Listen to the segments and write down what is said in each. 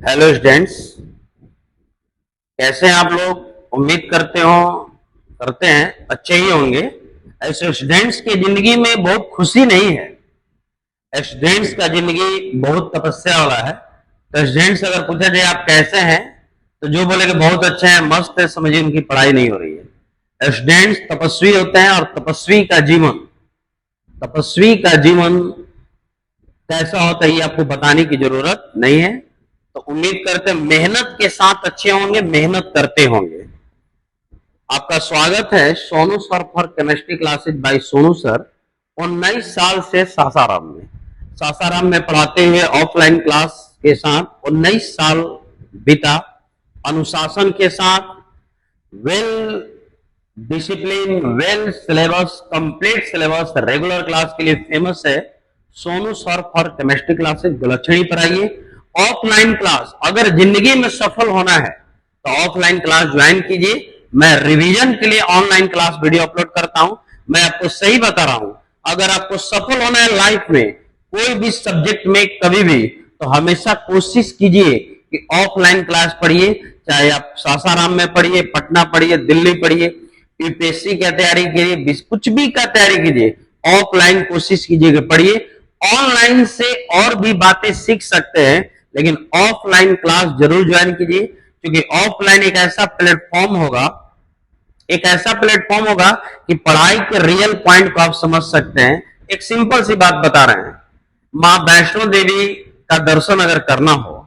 Hello students, कैसे हैं आप लोग। उम्मीद करते हैं अच्छे ही होंगे। ऐसे स्टूडेंट्स की जिंदगी में बहुत खुशी नहीं है। स्टूडेंट्स का जिंदगी बहुत तपस्या वाला है। तो स्टूडेंट्स अगर पूछा जाए आप कैसे हैं, तो जो बोलेगे बहुत अच्छे हैं, मस्त है, समझिए उनकी पढ़ाई नहीं हो रही है। स्टूडेंट्स तपस्वी होते हैं और तपस्वी का जीवन कैसा होता है ये आपको बताने की जरूरत नहीं है। तो उम्मीद करते हैं मेहनत के साथ अच्छे होंगे, मेहनत करते होंगे। आपका स्वागत है Sonu sir for chemistry classes by Sonu sir. 19 साल से सासाराम में पढ़ाते हुए ऑफलाइन क्लास के साथ 19 साल बीता। अनुशासन के साथ, well discipline, well syllabus, complete syllabus, regular class के लिए फेमस है Sonu sir for chemistry classes. Galchhadi पर आइए। ऑफलाइन क्लास, अगर जिंदगी में सफल होना है तो ऑफलाइन क्लास ज्वाइन कीजिए। मैं रिवीजन के लिए ऑनलाइन क्लास वीडियो अपलोड करता हूं। मैं आपको सही बता रहा हूं, अगर आपको सफल होना है लाइफ में कोई भी सब्जेक्ट में कभी भी, तो हमेशा कोशिश कीजिए कि ऑफलाइन क्लास पढ़िए। चाहे आप सासाराम में पढ़िए, पटना पढ़िए, दिल्ली पढ़िए, यूपीएससी की तैयारी कीजिए, कुछ भी का तैयारी कीजिए, ऑफलाइन कोशिश कीजिए, पढ़िए। ऑनलाइन से और भी बातें सीख सकते हैं, लेकिन ऑफलाइन क्लास जरूर ज्वाइन कीजिए, क्योंकि ऑफलाइन एक ऐसा प्लेटफॉर्म होगा कि पढ़ाई के रियल पॉइंट को आप समझ सकते हैं। एक सिंपल सी बात बता रहे हैं, मां वैष्णो देवी का दर्शन अगर करना हो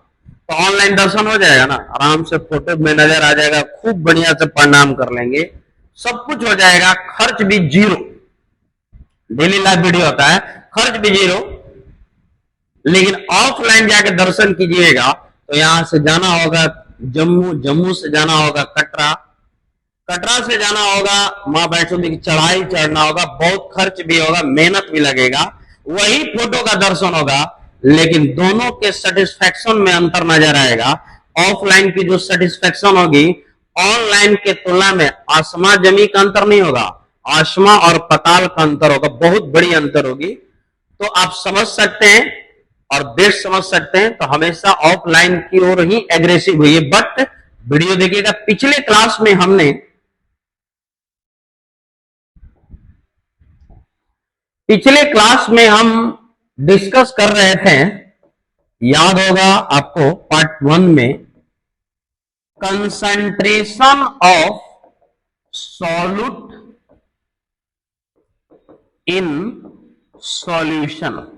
तो ऑनलाइन दर्शन हो जाएगा ना, आराम से फोटो में नजर आ जाएगा, खूब बढ़िया से प्रणाम कर लेंगे, सब कुछ हो जाएगा, खर्च भी जीरो। डेली लाइव वीडियो होता है, खर्च भी जीरो। लेकिन ऑफलाइन जाके दर्शन कीजिएगा तो यहां से जाना होगा जम्मू, जम्मू से जाना होगा कटरा, कटरा से जाना होगा मां वैष्णो देवी की चढ़ाई चढ़ना होगा, बहुत खर्च भी होगा, मेहनत भी लगेगा। वही फोटो का दर्शन होगा, लेकिन दोनों के सेटिस्फेक्शन में अंतर नजर आएगा। ऑफलाइन की जो सेटिस्फेक्शन होगी ऑनलाइन के तुलना में आसमां जमीन का अंतर नहीं होगा, आसमां और पताल का अंतर होगा, बहुत बड़ी अंतर होगी। तो आप समझ सकते हैं और बेस्ट समझ सकते हैं, तो हमेशा ऑफलाइन की ओर ही एग्रेसिव हुई। बट वीडियो देखिएगा, पिछले क्लास में हम डिस्कस कर रहे थे, याद होगा आपको, पार्ट 1 में concentration of solute in solution.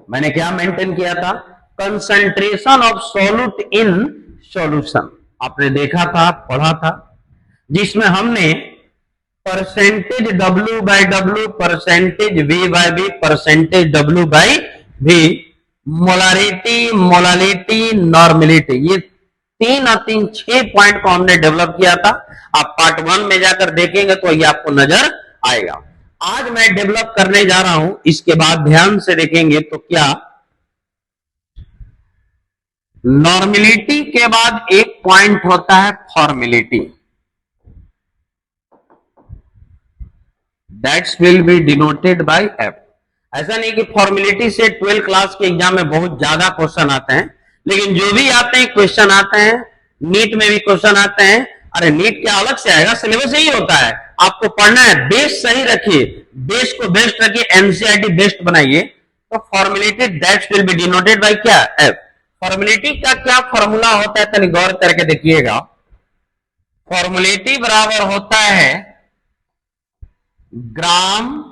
मैंने क्या मेंटेन किया था? Concentration of solute in solution. आपने देखा था, पढ़ा था, जिसमें हमने percentage W by W, percentage V by V, percentage W by V, molarity, molality, normality, ये 6 पॉइंट को हमने डेवलप किया था। आप पार्ट 1 में जाकर देखेंगे तो ये आपको नजर आएगा। आज मैं डेवलप करने जा रहा हूं, इसके बाद ध्यान से देखेंगे तो क्या, नॉर्मेलिटी के बाद एक पॉइंट होता है formality, that's will be denoted by F। ऐसा नहीं कि फॉर्मेलिटी से 12 क्लास के एग्जाम में बहुत ज्यादा क्वेश्चन आते हैं, लेकिन जो भी आते हैं क्वेश्चन आते हैं, नीट में भी क्वेश्चन आते हैं। अरे नीट क्या अलग से आएगा, सिलेबस यही होता है, आपको पढ़ना है, बेस सही रखिए, बेस को बेस्ट रखिए, एनसीईआरटी बेस्ट बनाइए। तो formality that's will be denoted by क्या, F। फॉर्मेलिटी का क्या फॉर्मूला होता है, तनी गौर करके देखिएगा। फॉर्मेलिटी बराबर होता है ग्राम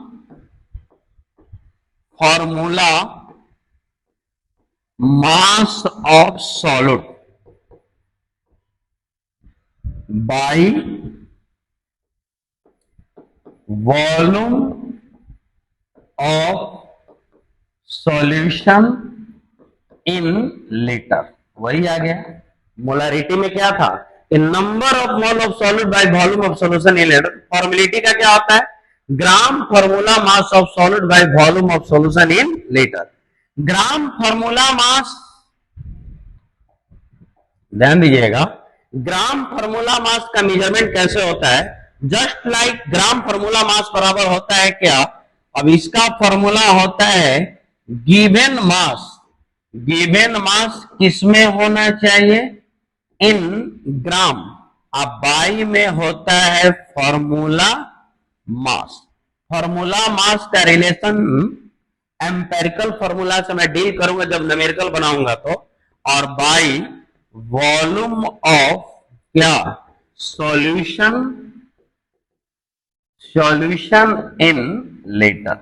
formula mass of solute by volume of solution in litre. वही आ गया। मोलारिटी में क्या था कि number of mole of solute bye volume of solution in litre. Formality का क्या होता है, ग्राम formula mass of solute bye volume of solution in litre. Gram formula मास, ध्यान दीजिएगा, ग्राम फॉर्मूला मास का मेजरमेंट कैसे होता है, जस्ट लाइक ग्राम फॉर्मूला मास बराबर होता है क्या, अब इसका फॉर्मूला होता है गिवन मास गिवन मास किसमें होना चाहिए? इन ग्राम। अब बाई में होता है फॉर्मूला मास। फॉर्मूला मास का रिलेशन एम्पेरिकल फॉर्मूला से मैं डील करूंगा जब न्यूमेरिकल बनाऊंगा तो, और बाई वॉल्यूम ऑफ क्या? Solution, solution in litre.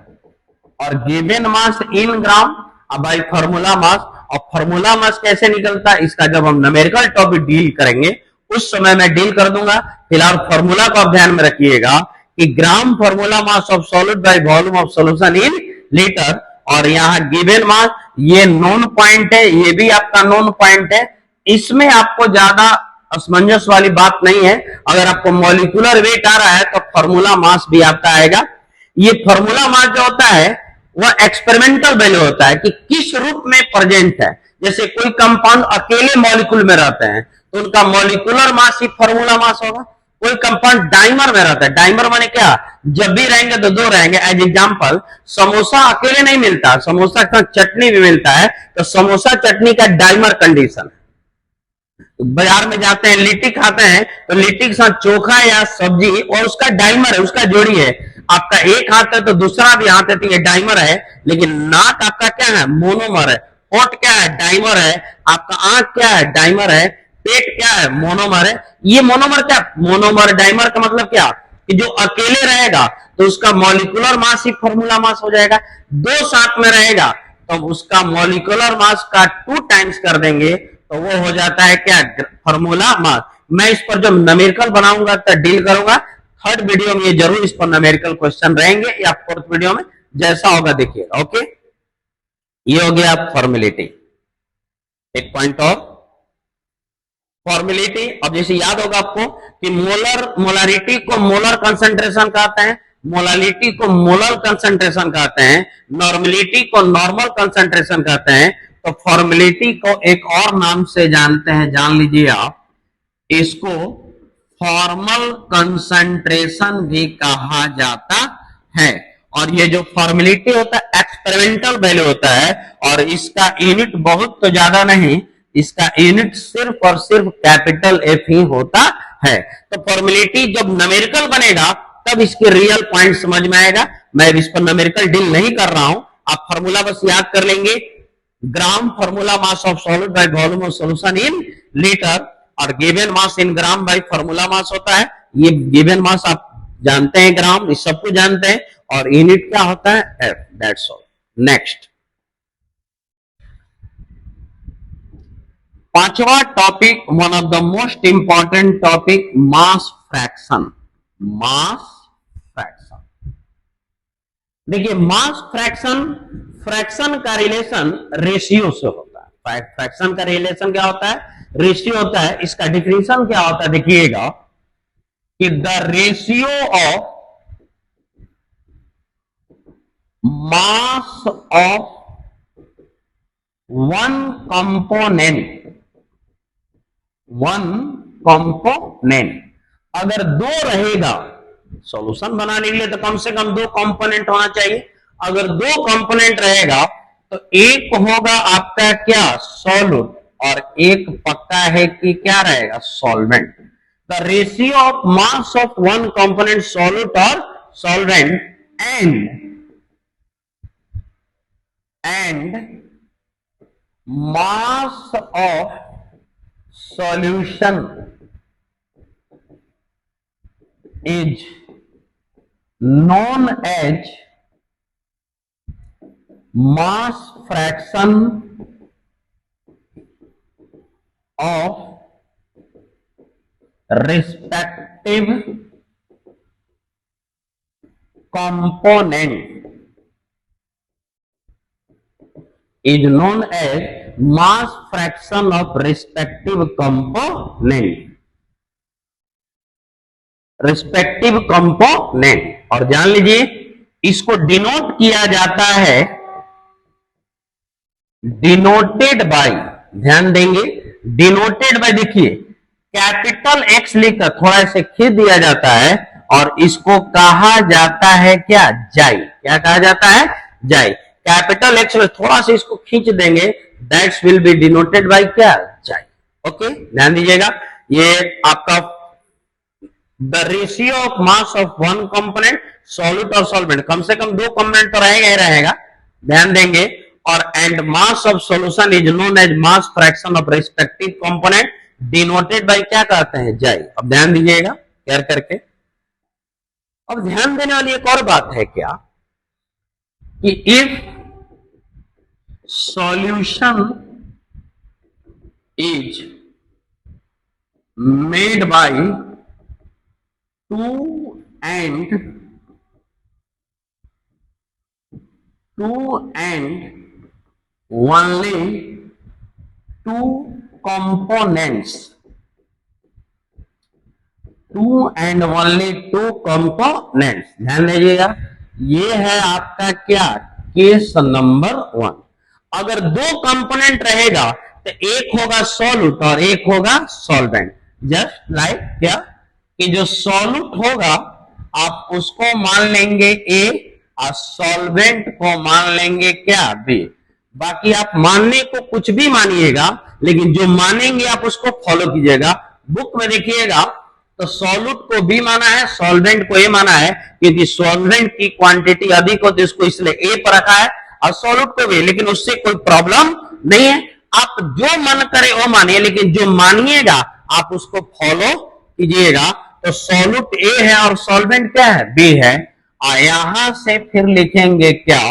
और गिवन मास इन ग्राम। अब भाई फॉर्मूला मास, और फॉर्मूला मास कैसे निकलता है इसका जब हम न्यूमेरिकल टॉपिक डील करेंगे उस समय मैं डील कर दूंगा। फिलहाल फॉर्मूला को आप ध्यान में रखिएगा कि ग्राम formula mass of solid by volume of solution in litre. और यहाँ गिवन मास ये नोन पॉइंट है, ये भी आपका नोन पॉइंट है। इसमें आपको ज्यादा असमंजस वाली बात नहीं है। अगर आपको मॉलिक्यूलर वेट आ रहा है तो फॉर्मूला मास भी आपका आएगा। ये फॉर्मूला मास जो होता है वह एक्सपेरिमेंटल वैल्यू होता है कि किस रूप में प्रेजेंट है। जैसे कोई कंपाउंड अकेले मॉलिक्यूल में रहते हैं तो उनका मॉलिक्यूलर मास ही फॉर्मूला मास होगा। कोई कंपाउंड डाइमर में रहता है, डाइमर माने क्या? जब भी रहेंगे तो दो रहेंगे। एज एग्जांपल समोसा अकेले नहीं मिलता, समोसा के साथ चटनी भी मिलता है, तो समोसा चटनी का डाइमर कंडीशन। बाजार में जाते हैं लिट्टी खाते हैं तो लिट्टी के साथ चोखा या सब्जी और उसका डाइमर है, उसका जोड़ी है। आपका एक हाथ है तो दूसरा भी हाथ है तो ये डाइमर है। लेकिन नाक आपका क्या है? मोनोमर है। होठ क्या है? डाइमर है। आपका आंख क्या है? डाइमर है। पेट क्या है? मोनोमर है। ये मोनोमर क्या? मोनोमर डाइमर का मतलब क्या कि जो अकेले रहेगा तो उसका मॉलिक्यूलर मास ही फॉर्मूला मास हो जाएगा। दो साथ में रहेगा तो उसका मॉलिक्यूलर मास का 2 टाइम्स कर देंगे तो वो हो जाता है क्या? Formula mass. मैं इस पर जब न्यूमेरिकल बनाऊंगा तो डील करूंगा। थर्ड वीडियो में ये जरूर इस पर न्यूमेरिकल क्वेश्चन रहेंगे या फोर्थ वीडियो में जैसा होगा देखिएगा। ओके, ये हो गया फॉर्मेलिटी। एक पॉइंट और फॉर्मेलिटी। अब जैसे याद होगा आपको कि मोलर, मोलारिटी को मोलर कंसंट्रेशन कहते हैं, मोलालिटी को मोलर कंसंट्रेशन कहते हैं, नॉर्मलिटी को नॉर्मल कंसंट्रेशन कहते हैं। तो फॉर्मेलिटी को एक और नाम से जानते हैं, जान लीजिए आप, इसको फॉर्मल कंसंट्रेशन भी कहा जाता है। और ये जो फॉर्मेलिटी होता है एक्सपेरिमेंटल वैल्यू होता है और इसका यूनिट बहुत तो ज्यादा नहीं, इसका यूनिट सिर्फ और सिर्फ कैपिटल एफ ही होता है। तो फॉर्मेलिटी जब न्यूमेरिकल बनेगा तब इसके रियल पॉइंट समझ में आएगा। मैं इस पर न्यूमेरिकल डील नहीं कर रहा हूं, आप फॉर्मूला बस याद कर लेंगे। Gram formula mass of solid by volume of solution in litre, और given mass in gram by formula mass होता है। ये गिवन मास आप जानते हैं, ग्राम, इस सबको जानते हैं, और यूनिट क्या होता है? एफ। That's all. नेक्स्ट, पांचवा topic, one of the most important topic, mass fraction. Mass fraction. देखिए मास फ्रैक्शन, फ्रैक्शन का रिलेशन रेशियो से होता है। फ्रैक्शन का रिलेशन क्या होता है? रेशियो होता है। इसका डिफिनेशन क्या होता है देखिएगा कि the ratio of mass of one component, अगर दो रहेगा, सॉल्यूशन बनाने के लिए तो कम से कम 2 कंपोनेंट होना चाहिए। अगर 2 कंपोनेंट रहेगा तो एक होगा आपका क्या? सॉल्यूट, और एक पक्का है कि क्या रहेगा? Solvent. The ratio of mass of one component solute और solvent and mass of solution is known as mass fraction of respective component is known as mass fraction of respective component, respective component. और जान लीजिए इसको denote किया जाता है, denoted by, ध्यान देंगे, डिनोटेड बाय, देखिए कैपिटल एक्स लिखकर थोड़ा से खींच दिया जाता है और इसको कहा जाता है क्या? जाई। क्या कहा जाता है? जाई। कैपिटल एक्स में थोड़ा सा इसको खींच देंगे, that's will be denoted by क्या, चाई। ओके, ध्यान दीजिएगा, ये आपका the ratio of mass of one component solute और सॉल्वेंट, कम से कम 2 कंपोनेंट तो रहेगा ही रहेगा, ध्यान देंगे। और and mass of solution is known as mass fraction of respective component denoted by क्या कहते हैं, जाई। अब ध्यान दीजिएगा केयर करके। अब ध्यान देने वाली एक और बात है क्या कि if solution is made by 2 and only 2 components, 2 and only 2 components, ध्यान दीजिएगा, ये है आपका क्या, केस नंबर 1। अगर 2 कंपोनेंट रहेगा तो एक होगा सॉल्यूट और एक होगा सॉल्वेंट। जस्ट लाइक क्या कि जो सॉल्यूट होगा आप उसको मान लेंगे ए और सॉल्वेंट को मान लेंगे क्या, बी। बाकी आप मानने को कुछ भी मानिएगा, लेकिन जो मानेंगे आप उसको फॉलो कीजिएगा। बुक में देखिएगा तो सॉल्यूट को बी माना है, सॉल्वेंट को ए माना है, क्योंकि सॉल्वेंट की क्वांटिटी अधिक होती है, इसको इसलिए ए पर रखा है, और सॉल्यूट को भी। लेकिन उससे कोई प्रॉब्लम नहीं है, आप जो मन करे वो मानिए, लेकिन जो मानिएगा आप उसको फॉलो कीजिएगा। तो सॉल्यूट ए है और सॉल्वेंट क्या है, बी है। और यहां से फिर लिखेंगे क्या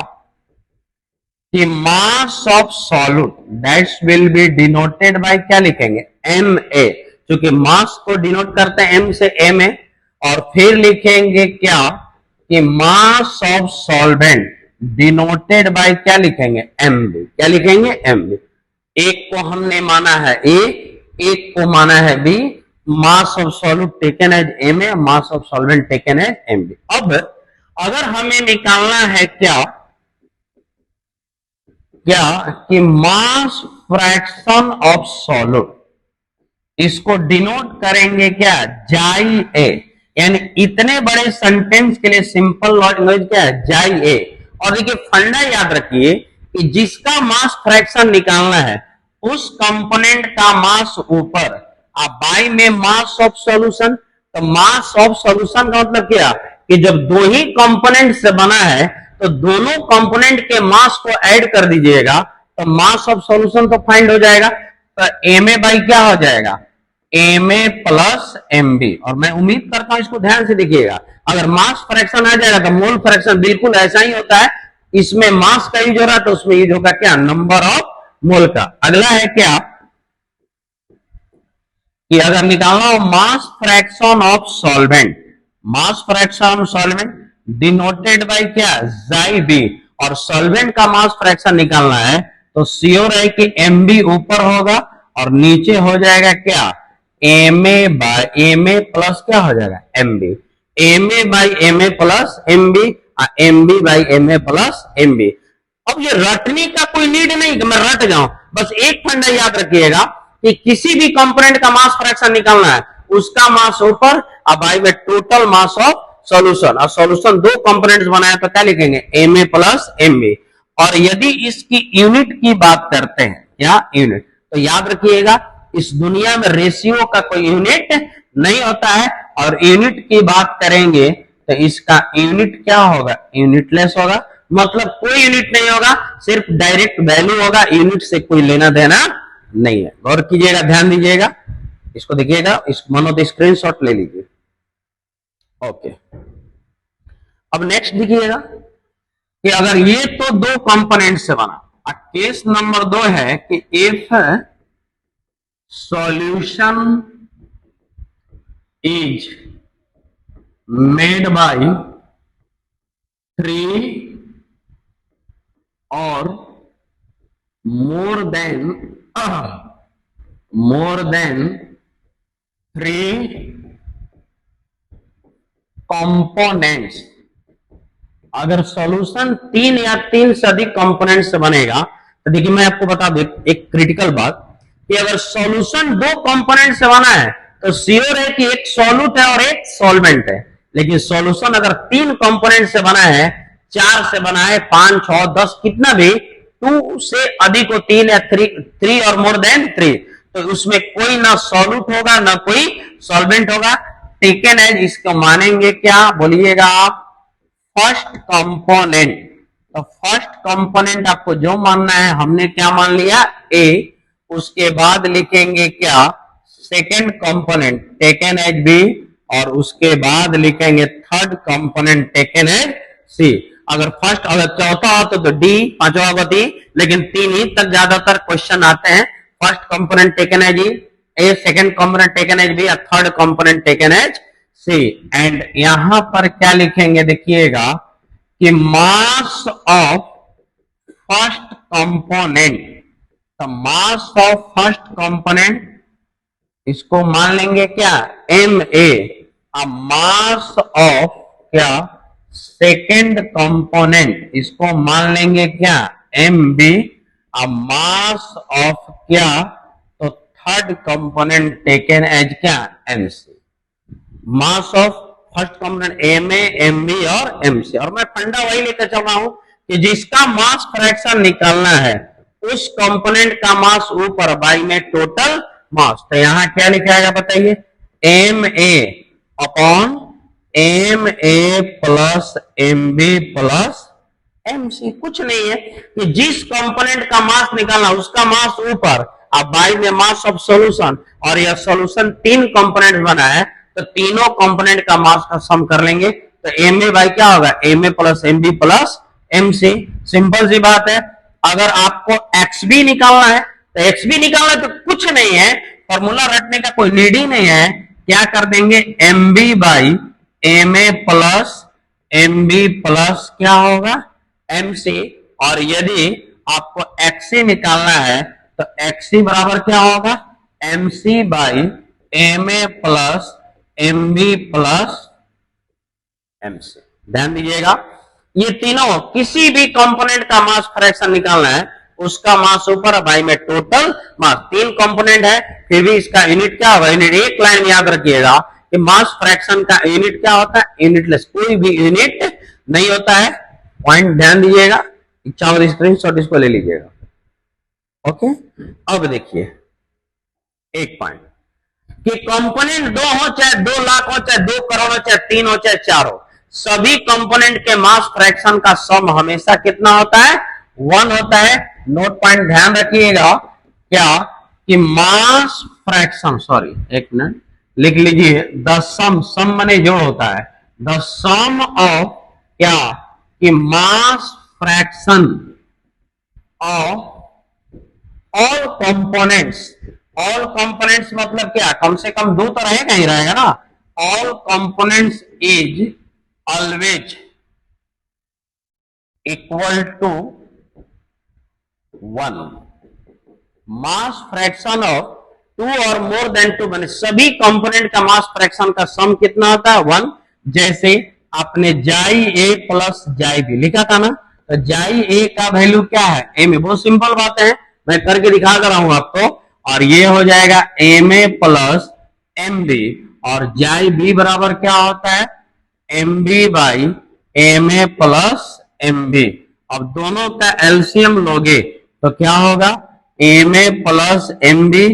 कि मास of solute that's will be denoted by क्या लिखेंगे, एम ए, क्योंकि मास को डिनोट करते हैं एम से, एम ए। और फिर लिखेंगे क्या कि मास ऑफ सॉल्वेंट डिनोटेड बाय क्या लिखेंगे, एम बी। क्या लिखेंगे, एम बी। एक को हमने माना है ए, एक को माना है B. Mass of solute taken as M A, mass of solvent taken as M B. अब अगर हमें निकालना है क्या कि मास फ्रैक्शन ऑफ सॉल्यूट, इसको डिनोट करेंगे क्या, जाई ए। यानी इतने बड़े सेंटेंस के लिए सिंपल लैंग्वेज क्या है, जाई ए। और देखिए फंडा याद रखिए कि जिसका मास फ्रैक्शन निकालना है उस कंपोनेंट का मास ऊपर, आप बाई में मास ऑफ सॉल्यूशन। तो मास ऑफ सॉल्यूशन का मतलब क्या कि जब 2 ही कंपोनेंट से बना है तो दोनों कंपोनेंट के मास को ऐड कर दीजिएगा तो मास ऑफ सॉल्यूशन तो फाइंड हो जाएगा। तो एम ए बाई क्या हो जाएगा, M A plus M B. और मैं उम्मीद करता हूं इसको ध्यान से देखिएगा, अगर मास फ्रैक्शन आ जाएगा तो मोल फ्रैक्शन बिल्कुल ऐसा ही होता है। इसमें मास का यूज हो रहा है तो उसमें यूज होगा क्या, नंबर ऑफ मोल का। अगला है क्या कि अगर निकालना हो mass fraction of solvent, mass fraction of solvent denoted by क्या, जाई बी। और सॉल्वेंट का मास फ्रैक्शन निकालना है तो श्योर है कि एम बी ऊपर होगा और नीचे हो जाएगा क्या, M A by M A plus क्या हो जाएगा, M B. M A by M A plus M B, M B by M A plus M B. अब ये रटने का कोई नीड नहीं कि मैं रट जाऊं, बस एक फंडा याद रखिएगा कि किसी भी कंपोनेंट का मास फ्रैक्शन निकालना है उसका मास ऊपर, अब बाई में टोटल मास ऑफ सॉल्यूशन। और सॉल्यूशन 2 कंपोनेंट्स बनाया तो क्या लिखेंगे, M A plus M B. और यदि इसकी यूनिट की बात करते हैं, क्या यूनिट, तो याद रखिएगा इस दुनिया में रेशियो का कोई यूनिट नहीं होता है। और यूनिट की बात करेंगे तो इसका यूनिट क्या होगा, यूनिटलेस होगा। मतलब कोई यूनिट नहीं होगा, सिर्फ डायरेक्ट वैल्यू होगा, यूनिट से कोई लेना देना नहीं है। गौर कीजिएगा, ध्यान दीजिएगा, इसको देखिएगा, इस मनो तो स्क्रीनशॉट ले लीजिए। ओके, अब नेक्स्ट देखिएगा कि अगर ये तो 2 कंपोनेंट से बना, केस नंबर 2 है कि if solution is made by 3 और more than 3 कंपोनेंट्स। अगर सॉल्यूशन 3 या 3 से अधिक कंपोनेंट से बनेगा तो देखिए मैं आपको बता दूं एक क्रिटिकल बात कि अगर सॉल्यूशन 2 कंपोनेंट से बना है तो श्योर है कि एक सॉल्यूट है और एक सॉल्वेंट है। लेकिन सॉल्यूशन अगर 3 कंपोनेंट से बना है 4 से बना है, 5, 6, 10 कितना भी 2 से अधिक हो, 3 या 3 और मोर देन 3, तो उसमें कोई ना सॉल्यूट होगा ना कोई सॉल्वेंट होगा। टेकन एज इसको मानेंगे क्या बोलिएगा आप, फर्स्ट कंपोनेंट। तो फर्स्ट कंपोनेंट आपको जो मानना है, हमने क्या मान लिया ए, उसके बाद लिखेंगे क्या second component taken as B, और उसके बाद लिखेंगे third component taken as C. अगर फर्स्ट अगर चौथा हो तो डी, पांचवा होगा डी, लेकिन 3 ही तक ज्यादातर क्वेश्चन आते हैं। First component taken as A, second component taken as B, और third component taken as C. And यहां पर क्या लिखेंगे देखिएगा कि मास ऑफ फर्स्ट कंपोनेंट, तो मास ऑफ फर्स्ट कंपोनेंट इसको मान लेंगे क्या एम ए, मास ऑफ क्या सेकेंड कंपोनेंट इसको मान लेंगे क्या एम बी, मास ऑफ क्या तो थर्ड कंपोनेंट टेकन एज क्या M C. Mass of first component M A, M B और एम सी। और मैं फंडा वही लेकर चल रहा हूं कि जिसका मास फ्रैक्शन निकालना है उस कंपोनेंट का मास ऊपर बाई में टोटल मास। तो यहां क्या लिखा जाएगा बताइए, M A upon M A plus M B plus M C. कुछ नहीं है कि जिस कंपोनेंट का मास निकालना उसका मास ऊपर, अब बाई में मास ऑफ सॉल्यूशन, और यह सॉल्यूशन 3 कंपोनेंट बना है तो तीनों कंपोनेंट का मास का सम कर लेंगे। तो एम ए बाई क्या होगा M A plus M B plus M C. Simple सी बात है। अगर आपको एक्स बी निकालना है तो एक्स बी निकालना है तो कुछ नहीं है, फॉर्मूला रटने का कोई नीड ही नहीं है। क्या कर देंगे M B by M A plus M B plus क्या होगा एम सी। और यदि आपको एक्स सी निकालना है तो एक्स सी बराबर क्या होगा M C by M A plus M B plus M C. ध्यान दीजिएगा, ये तीनों किसी भी कंपोनेंट का मास फ्रैक्शन निकालना है उसका मास ऊपर बाई में टोटल मास। 3 कंपोनेंट है फिर भी इसका यूनिट क्या होगा, यूनिट एक लाइन में याद रखिएगा कि मास फ्रैक्शन का यूनिट क्या होता है यूनिटलेस, कोई भी यूनिट नहीं होता है। पॉइंट ध्यान दीजिएगा, इच्छा और स्क्रीनशॉट इसको ले लीजिएगा। ओके, अब देखिए एक पॉइंट कि कंपोनेंट 2 हो चाहे 2 लाख हो चाहे 2 करोड़ हो चाहे 3 हो चाहे 4 हो, सभी कंपोनेंट के मास फ्रैक्शन का सम हमेशा कितना होता है 1 होता है। नोट पॉइंट ध्यान रखिएगा क्या कि मास फ्रैक्शन, सॉरी एक मिनट लिख लीजिए, द सम, सम माने जोड़ होता है, द सम ऑफ क्या कि mass fraction of all components. All components मतलब क्या, कम से कम 2 तो रहेगा ही रहेगा ना। All components is always equal to 1। Mass fraction of 2 और मोर देन 2 बने सभी कंपोनेंट का मास फ्रैक्शन का सम कितना होता है 1। जैसे आपने जाई ए प्लस जाई बी लिखा था ना, तो जाई ए का वैल्यू क्या है एम ए। बहुत सिंपल बात है, मैं करके दिखा कर रहा हूं आपको। और ये हो जाएगा M A plus M B, और जाई बी बराबर क्या होता है M B by M A plus M B. अब दोनों का एलसीएम लोगे तो क्या होगा M A plus M B,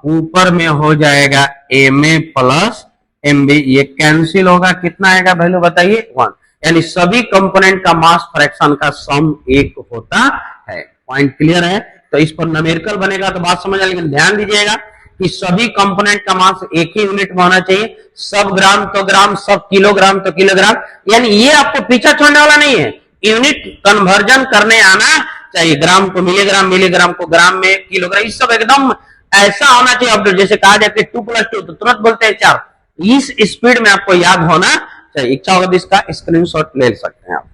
ऊपर में हो जाएगा M A plus M B. ये कैंसिल होगा, कितना आएगा वैल्यू बताइए 1। यानी सभी कंपोनेंट का मास फ्रैक्शन का सम 1 होता है। पॉइंट क्लियर है। तो इस पर न्यूमेरिकल बनेगा तो बात समझ आ, लेकिन ध्यान दीजिएगा कि सभी कंपोनेंट का मास एक ही यूनिट में होना चाहिए। सब ग्राम तो ग्राम, सब किलोग्राम तो किलोग्राम, यानी ये आपको पीछा छोड़ने वाला नहीं है। यूनिट कन्वर्जन करने आना चाहिए, ग्राम को मिलीग्राम, मिलीग्राम को ग्राम में, किलोग्राम, ये सब एकदम ऐसा होना चाहिए अपडेट। जैसे कहा जाए 2 + 2 तो तुरंत बोलते हैं 4। इस स्पीड में आपको याद होना चाहिए। इच्छा होगा तो इसका स्क्रीनशॉट ले सकते हैं आप।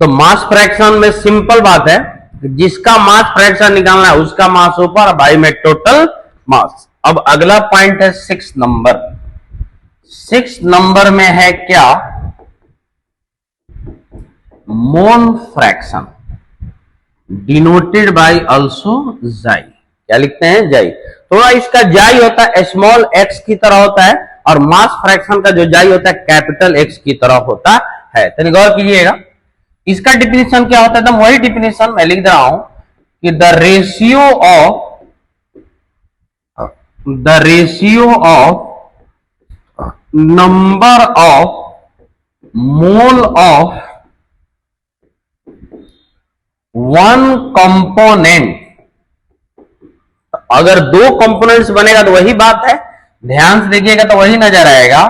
तो मास फ्रैक्शन में सिंपल बात है, जिसका मास फ्रैक्शन निकालना है उसका मास ऊपर बाई में टोटल मास। अब अगला पॉइंट है 6 नंबर। 6 नंबर में है क्या mole fraction denoted by also जाई। क्या लिखते हैं जाई। थोड़ा इसका जाई होता है स्मॉल एक्स की तरह होता है, और मास फ्रैक्शन का जो जाई होता है कैपिटल एक्स की तरह होता है। तो गौर कीजिएगा, इसका डिफिनेशन क्या होता है, एकदम वही डिफिनेशन मैं लिख रहा हूं कि the ratio of number of mole of one component. अगर दो कंपोनेंट्स बनेगा तो वही बात है, ध्यान से देखिएगा तो वही नजर आएगा।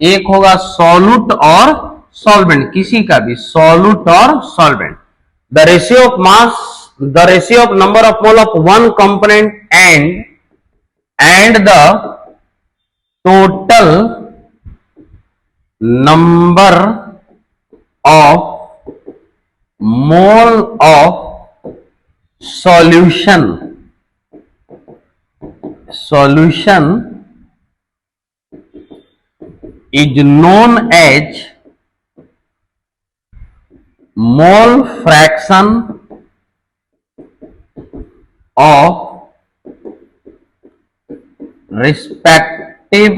एक होगा सॉल्यूट और सॉल्वेंट, किसी का भी सॉल्यूट और solvent. The ratio of mass, the ratio of number of mole of one component and the total number of mole of solution is known as mole fraction of respective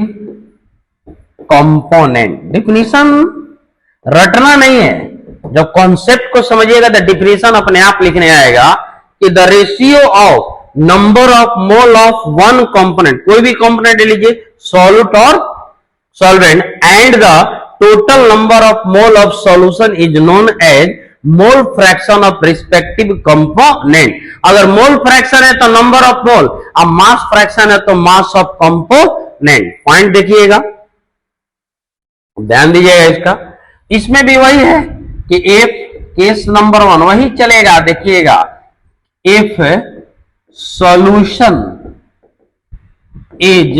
component। Definition रटना नहीं है, जब concept को समझिएगा तो definition अपने आप लिखने आएगा कि the ratio of number of mole of one component, कोई भी कंपोनेंट ले लीजिए, सॉल्यूट और solvent, and the total number of mole of solution is known as mole fraction of respective component. अगर मोल फ्रैक्शन है तो नंबर ऑफ मोल, अब mass fraction है तो मास ऑफ कंपोनेंट। पॉइंट देखिएगा, ध्यान दीजिएगा इसका। इसमें भी वही है कि इफ केस नंबर 1 वही चलेगा, देखिएगा, if solution is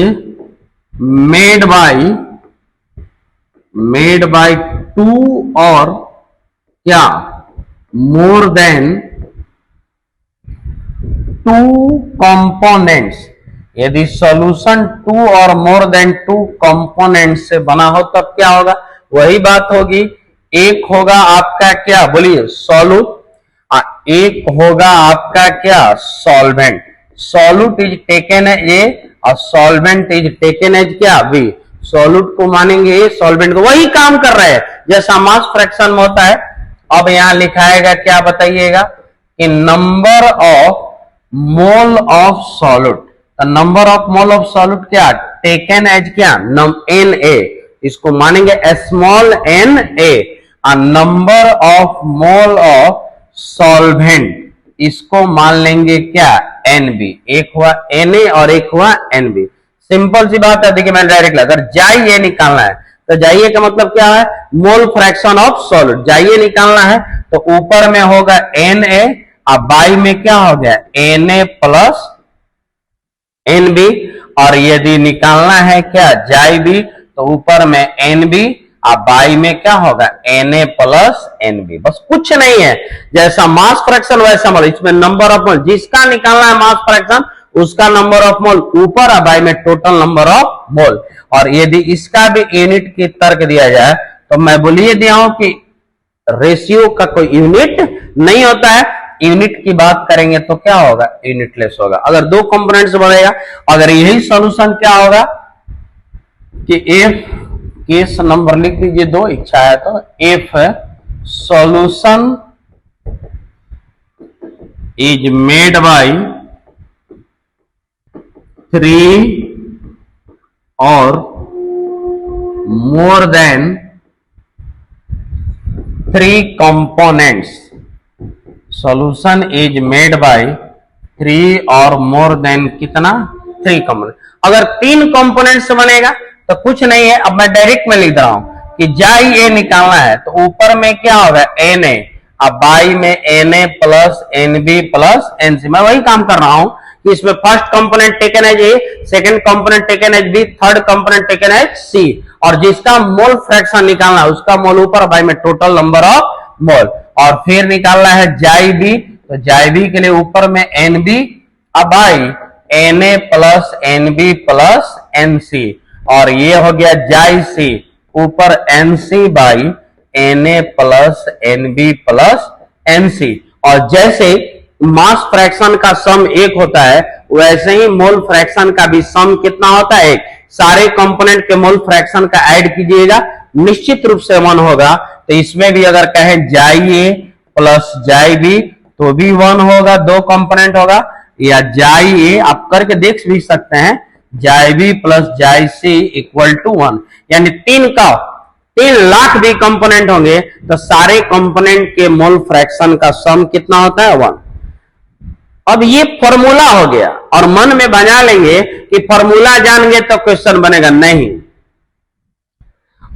made by 2 और क्या मोर देन 2 कंपोनेंट्स। यदि सॉल्यूशन 2 और मोर देन 2 कंपोनेंट्स से बना हो तब क्या होगा, वही बात होगी। एक होगा आपका क्या, बोलिए, सॉल्यूट, एक होगा आपका क्या, solvent. Solute is taken as A और सॉल्वेंट इज टेकन एज क्या, बी। सॉल्यूट को मानेंगे ए, सॉल्वेंट को, वही काम कर रहे हैं जैसा मास फ्रैक्शन में होता है। अब यहां लिखाएगा क्या, बताइएगा, कि number of mole of solute. Number of mole of solute क्या, टेकन एज क्या, एन ए, इसको मानेंगे small N A. Number of mole of solvent, इसको मान लेंगे क्या, एन बी। एक हुआ एन ए और एक हुआ एन बी। सिंपल सी बात है। देखिए मैंने डायरेक्ट, अगर जाइए निकालना है तो जाइए का मतलब क्या है, मोल फ्रैक्शन ऑफ सॉल्यूट। जाइए निकालना है तो ऊपर में होगा एन ए और बाई में क्या हो गया, N A plus N B. और यदि निकालना है क्या, जाई बी, तो ऊपर में एन बी और बाई में क्या होगा, N A plus N B. बस कुछ नहीं है, जैसा मास फ्रैक्शन वैसा मोल। इसमें नंबर ऑफ मोल, जिसका निकालना है मास फ्रैक्शन उसका नंबर ऑफ मोल ऊपर और बाई में टोटल नंबर ऑफ मोल। और यदि इसका भी यूनिट की तर्क दिया जाए तो मैं बोलिए दिया हूं कि रेशियो का कोई यूनिट नहीं होता है। यूनिट की बात करेंगे तो क्या होगा, यूनिटलेस होगा। अगर दो कंपोनेंट्स बढ़ेगा, अगर यही सॉल्यूशन क्या होगा कि इफ केस नंबर लिख लीजिए, 2 इच्छा है तो, if solution is made by 3 और more than 3 components. Solution is made by 3 और मोर देन कितना, 3 कंपोनेंट। अगर 3 कंपोनेंट से बनेगा तो कुछ नहीं है। अब मैं डायरेक्ट में लिख रहा हूं कि जाई ए निकालना है तो ऊपर में क्या होगा, एन ए, अब बाई में N A plus N B plus N C. मैं वही काम कर रहा हूं कि इसमें first component taken as A, second component taken as B, third component taken as C. और जिसका मोल फ्रैक्शन निकालना है उसका मोल ऊपर, बाई में टोटल नंबर ऑफ मोल। और फिर निकालना है जाई बी, तो जाई बी के लिए ऊपर में एन बी, अब by N A plus N B plus N C. और ये हो गया जाई सी, ऊपर N C by N A plus N B plus N C. और जैसे मास फ्रैक्शन का सम 1 होता है, वैसे ही मोल फ्रैक्शन का भी सम कितना होता है, 1। सारे कंपोनेंट के मोल फ्रैक्शन का ऐड कीजिएगा, निश्चित रूप से 1 होगा। तो इसमें भी अगर कहें जाई ए प्लस जाई बी तो भी 1 होगा, 2 कंपोनेंट होगा, या जाई ए आप करके देख भी सकते हैं, जाई बी प्लस जाई सी इक्वल टू 1, यानी 3 लाख भी कंपोनेंट होंगे तो सारे कंपोनेंट के मोल फ्रैक्शन का सम कितना होता है 1। अब ये फॉर्मूला हो गया और मन में बना लेंगे कि फॉर्मूला जान गए तो क्वेश्चन बनेगा, नहीं।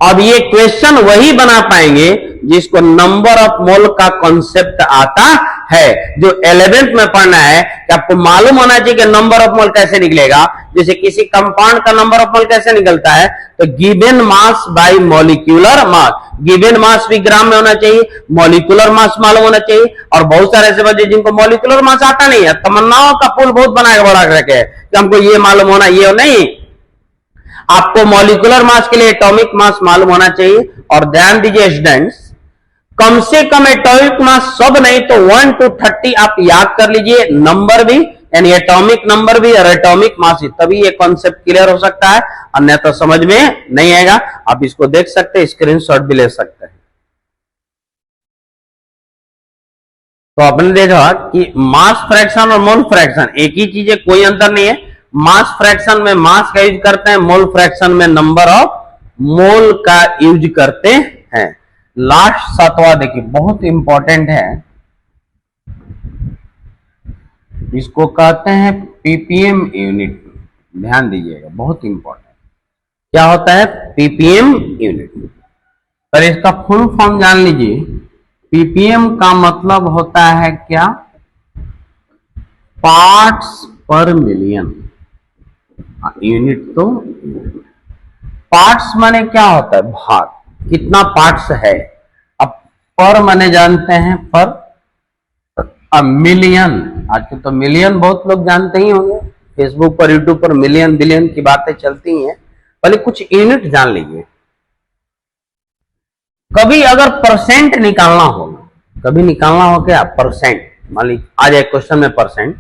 अब ये क्वेश्चन वही बना पाएंगे जिसको नंबर ऑफ मोल का कॉन्सेप्ट आता है, जो 11th में पढ़ना है कि आपको मालूम होना चाहिए कि नंबर ऑफ मोल कैसे निकलेगा। जैसे किसी कंपाउंड का नंबर ऑफ मोल कैसे निकलता है, तो given mass by molecular mass, given mass भी ग्राम में होना चाहिए, मॉलिक्यूलर मास मालूम होना चाहिए। और बहुत सारे ऐसे बच्चे जिनको मॉलिक्यूलर मास आता नहीं है, तमन्नाओं का पुल बहुत बनाएगा बड़ा करके कि हमको ये मालूम होना, ये नहीं, आपको मॉलिक्यूलर मास के लिए एटॉमिक मास मालूम होना चाहिए। और ध्यान दीजिए स्टूडेंट्स, कम से कम एटॉमिक मास सब नहीं तो 1 to 30 आप याद कर लीजिए, नंबर भी यानी एटॉमिक नंबर भी और एटॉमिक मास भी, तभी ये कॉन्सेप्ट क्लियर हो सकता है, अन्यथा तो समझ में नहीं आएगा। आप इसको देख सकते हैं, स्क्रीनशॉट भी ले सकते हैं। तो आपने देखा कि मास फ्रैक्शन और मोल फ्रैक्शन एक ही चीज है, कोई अंतर नहीं है। मास फ्रैक्शन में मास का यूज करते हैं, मोल फ्रैक्शन में नंबर ऑफ मोल का यूज करते हैं। लास्ट 7वां देखिए, बहुत इंपॉर्टेंट है, इसको कहते हैं पीपीएम यूनिट। ध्यान दीजिएगा, बहुत इंपॉर्टेंट क्या होता है पीपीएम यूनिट। पर इसका फुल फॉर्म जान लीजिए, पीपीएम का मतलब होता है क्या, पार्ट्स पर मिलियन। यूनिट तो पार्ट्स माने क्या होता है, भाग, कितना पार्ट्स है। अब पर माने जानते हैं पर, अब मिलियन, आजकल तो मिलियन बहुत लोग जानते ही होंगे, फेसबुक पर यूट्यूब पर मिलियन बिलियन की बातें चलती हैं, पहले कुछ यूनिट जान लीजिए। कभी अगर परसेंट निकालना हो, कभी निकालना हो क्या परसेंट, मान लीजिए आ जाए क्वेश्चन में परसेंट,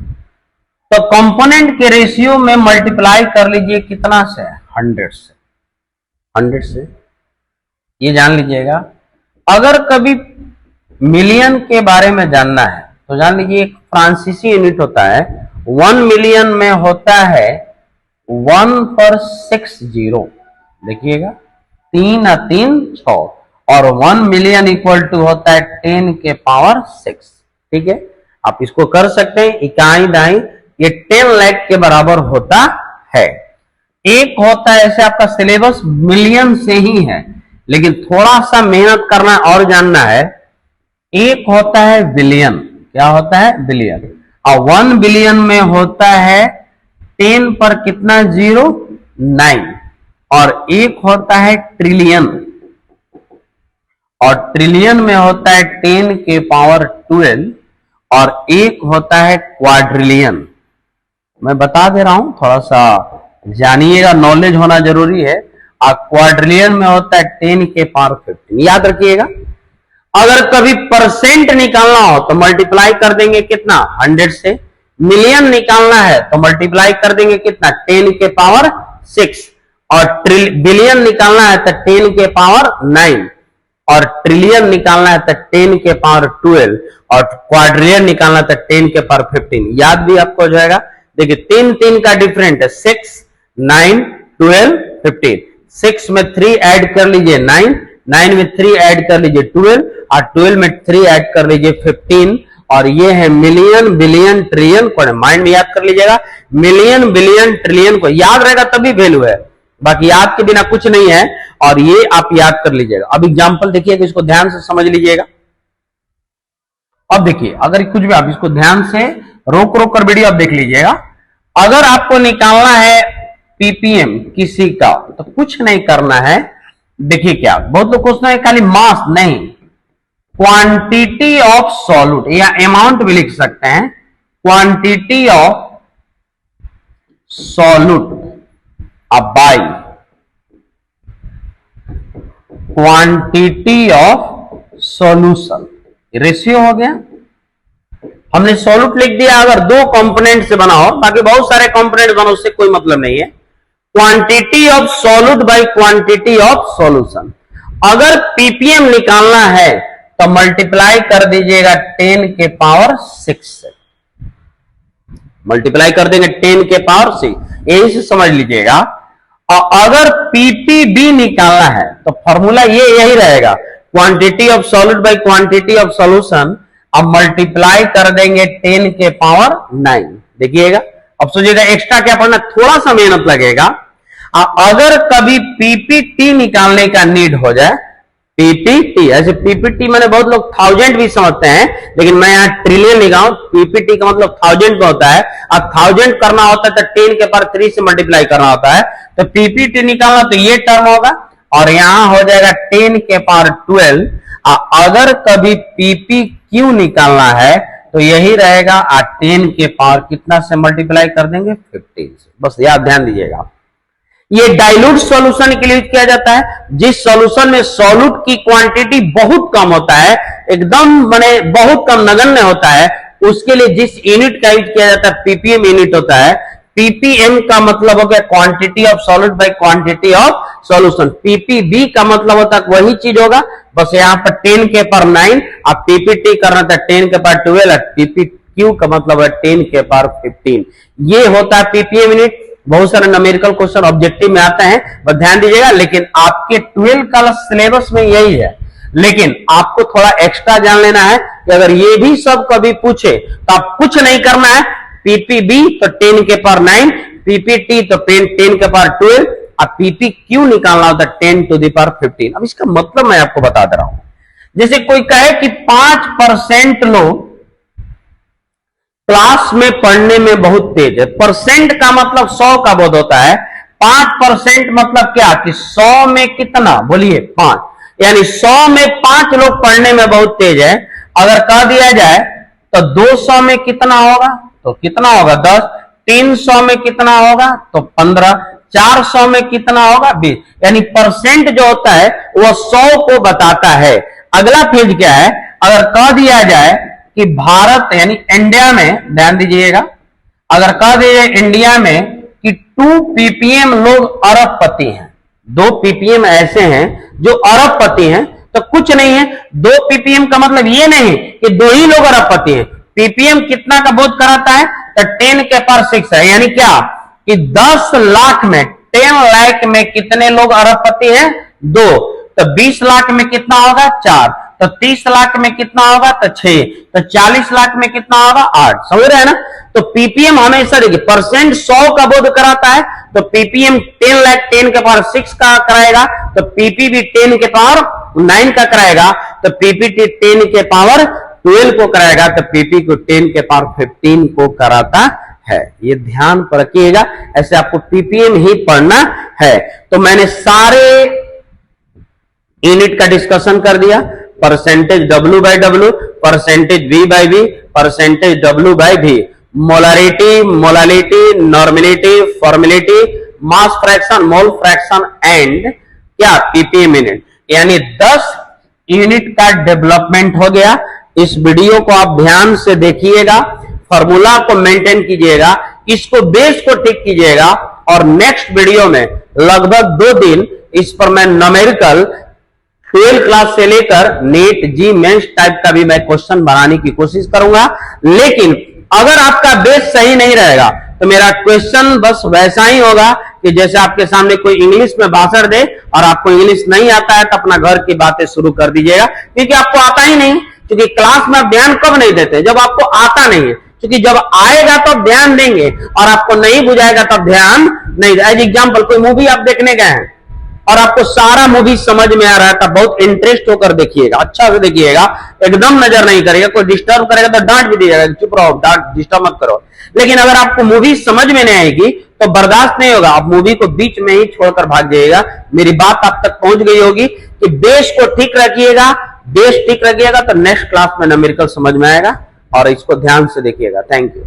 तो कंपोनेंट के रेशियो में मल्टीप्लाई कर लीजिए कितना से, 100 से, 100 से, ये जान लीजिएगा। अगर कभी मिलियन के बारे में जानना है तो जान लीजिए एक फ्रांसीसी यूनिट होता है, 1 मिलियन में होता है 1 पर 6 जीरो, देखिएगा 3 और 3 6, और 1 मिलियन इक्वल टू होता है 10 के पावर 6। ठीक है, आप इसको कर सकते हैं, इकाई दाई, ये 10 लाख के बराबर होता है। एक होता है ऐसे, आपका सिलेबस मिलियन से ही है लेकिन थोड़ा सा मेहनत करना और जानना है, एक होता है बिलियन, क्या होता है बिलियन, और 1 बिलियन में होता है 10 पर कितना जीरो 9, और एक होता है ट्रिलियन, और ट्रिलियन में होता है 10 के पावर 12, और एक होता है क्वाड्रिलियन। मैं बता दे रहा हूं, थोड़ा सा जानिएगा, नॉलेज होना जरूरी है। और क्वाड्रिलियन में होता है 10 के पावर 15, याद रखिएगा। अगर कभी परसेंट निकालना हो तो मल्टीप्लाई कर देंगे कितना 100 से, मिलियन निकालना है तो मल्टीप्लाई कर देंगे कितना 10 के पावर 6, और बिलियन निकालना है तो 10 के पावर 9, और ट्रिलियन निकालना है तो 10 के पावर 12, और क्वाड्रिलियन निकालना है तो 10 के पावर 15। याद भी आपको हो जाएगा। देखिए 3 का डिफरेंट है, 6 9 12 15, 6 में 3 ऐड कर लीजिए 9, 9 में 3 ऐड कर लीजिए 12, और 12 में 3 ऐड कर लीजिए 15, और ये है मिलियन बिलियन ट्रिलियन। को माइंड में याद कर लीजिएगा, मिलियन बिलियन ट्रिलियन को याद रहेगा तभी वैल्यू है, बाकी याद के बिना कुछ नहीं है, और ये आप याद कर लीजिएगा। अब एग्जांपल देखिएगा, इसको ध्यान से समझ लीजिएगा। अब देखिए, अगर कुछ भी आप इसको ध्यान से रोक रोक कर वीडियो आप देख लीजिएगा। अगर आपको निकालना है पीपीएम किसी का तो कुछ नहीं करना है। देखिए क्या, बहुत लोग क्वेश्चन है खाली मास, नहीं, क्वांटिटी ऑफ सॉल्यूट या अमाउंट भी लिख सकते हैं, quantity of solute by quantity of solution, ratio हो गया। हमने सॉल्यूट लिख दिया, अगर 2 कंपोनेंट से बना हो, बाकी बहुत सारे कंपोनेंट बना उससे कोई मतलब नहीं है। Quantity of solute by quantity of solution. अगर पीपीएम निकालना है तो मल्टीप्लाई कर दीजिएगा 10 के पावर 6 से, मल्टीप्लाई कर देंगे 10 के पावर 6, यही से समझ लीजिएगा। और अगर पीपीबी निकालना है तो फॉर्मूला ये यही रहेगा, quantity of solute by quantity of solution, अब मल्टीप्लाई कर देंगे 10 के पावर 9। देखिएगा, अब सोचिएगा एक्स्ट्रा क्या पढ़ना, थोड़ा सा मेहनत लगेगा। अगर कभी पीपीटी निकालने का नीड हो जाए, पीपीटी, ऐसे पीपीटी मैंने बहुत लोग 1000 भी समझते हैं, लेकिन मैं यहाँ ट्रिलियन लिखा हूं, पीपीटी का मतलब 1000 में होता है। अब 1000 करना होता है तो 10 के पावर 3 से मल्टीप्लाई करना होता है, तो पीपीटी निकालना तो ये टर्म होगा और यहां हो जाएगा 10 के पावर 12। अगर कभी पीपीक्यू निकालना है तो यही रहेगा, 10 के पावर कितना से मल्टीप्लाई कर देंगे, 15 से। बस याद ध्यान दीजिएगा, ये डाइल्यूट सॉल्यूशन के लिए किया जाता है। जिस सॉल्यूशन में सॉल्यूट की क्वांटिटी बहुत कम होता है, एकदम माने बहुत कम नगण्य होता है, उसके लिए जिस यूनिट का यूज किया जाता है पीपीएम यूनिट होता है। पीपीएम का मतलब हो गया quantity of solute by quantity of solution. PPB का मतलब होता है वही चीज होगा, बस यहाँ पर 10 के पावर 9, अब पीपीटी करना था 10 के पावर 12, पीपीक्यू का मतलब है 10 के पावर 15। ये होता है पीपीएम यूनिट। बहुत सारे न्यूमेरिकल क्वेश्चन ऑब्जेक्टिव में आते हैं, बस ध्यान दीजिएगा, लेकिन आपके 12 का सिलेबस में यही है। लेकिन आपको थोड़ा एक्स्ट्रा जान लेना है कि अगर ये भी सब कभी पूछे तो आप कुछ नहीं करना है, पीपीबी तो 10 के पावर 9, पीपीटी तो 10 के पावर 12, अब पीपीक्यू निकालना होता है 10 टू द पावर 15। अब इसका मतलब मैं आपको बता दे रहा हूं, जैसे कोई कहे कि 5% लोग क्लास में पढ़ने में बहुत तेज है, परसेंट का मतलब 100 का बोध होता है, 5% मतलब क्या कि 100 में कितना, बोलिए 5, यानी 100 में 5 लोग पढ़ने में बहुत तेज है। अगर कह दिया जाए तो 200 में कितना होगा, तो कितना होगा 10, 300 में कितना होगा तो 15, 400 में कितना होगा 20, यानी परसेंट जो होता है वो 100 को बताता है। अगला फेज क्या है, अगर कह दिया जाए कि भारत यानी इंडिया में, ध्यान दीजिएगा, अगर कह दिया जाए इंडिया में कि 2 पीपीएम लोग अरबपति हैं, 2 पीपीएम ऐसे हैं जो अरबपति हैं, तो कुछ नहीं है। 2 पीपीएम का मतलब ये नहीं कि 2 ही लोग अरबपति हैं। पीपीएम कितना का बोध कराता है, तो 10 के पावर 6 है, यानी क्या कि 10 लाख में 10 लाख में कितने लोग अरबपति हैं, 2, तो 20 लाख में कितना होगा 4, तो 30 लाख में कितना होगा तो 6, तो 40 लाख में कितना होगा 8। समझ रहे हैं ना। तो पीपीएम हमेशा देखिए परसेंट 100 का बोध कराता है, तो पीपीएम 10 लाख 10 के पावर 6 का कराएगा, तो पीपीबी 10 के पावर 9 का कराएगा, तो पीपीटी 10 के पावर 12 को कराएगा, तो पीपी को 10 के पावर 15 को कराता है। ये ध्यान पर रखिएगा, ऐसे आपको पीपीएम ही पढ़ना है। तो मैंने सारे यूनिट का डिस्कशन कर दिया, percentage W by W, percentage V by V, percentage W by V, molarity, molality, normality, formality, mass fraction, mole fraction and क्या पीपीएम यूनिट, यानी 10 यूनिट का डेवलपमेंट हो गया। इस वीडियो को आप ध्यान से देखिएगा, फॉर्मूला को मेंटेन कीजिएगा, इसको बेस को ठीक कीजिएगा, और नेक्स्ट वीडियो में लगभग 2 दिन इस पर मैं न्यूमेरिकल 12 क्लास से लेकर नीट जी मेंस टाइप का भी मैं क्वेश्चन बनाने की कोशिश करूंगा। लेकिन अगर आपका बेस सही नहीं रहेगा तो मेरा क्वेश्चन बस वैसा ही होगा कि जैसे आपके सामने कोई इंग्लिश में भाषण दे और आपको इंग्लिश नहीं आता है तो अपना घर की बातें शुरू कर दीजिएगा, क्योंकि आपको आता ही नहीं। क्योंकि क्लास में आप ध्यान कब नहीं देते, जब आपको आता नहीं है, क्योंकि जब आएगा तो आप ध्यान देंगे और आपको नहीं बुझाएगा तब ध्यान नहीं। एज एग्जाम्पल कोई मूवी आप देखने गए हैं और आपको सारा मूवी समझ में आ रहा है, तब बहुत इंटरेस्ट होकर देखिएगा, अच्छा से देखिएगा, एकदम नजर नहीं करेगा। कोई डिस्टर्ब करेगा तो डांट भी दीजिएगा, चुप रहो, डांट डिस्टर्ब मत करो। लेकिन अगर आपको मूवी समझ में नहीं आएगी तो बर्दाश्त नहीं होगा, आप मूवी को बीच में ही छोड़कर भाग जाइएगा। मेरी बात आप तक पहुंच गई होगी कि बेस को ठीक रखिएगा, बेस ठीक रखिएगा तो नेक्स्ट क्लास में न्यूमेरिकल समझ में आएगा, और इसको ध्यान से देखिएगा। Thank you.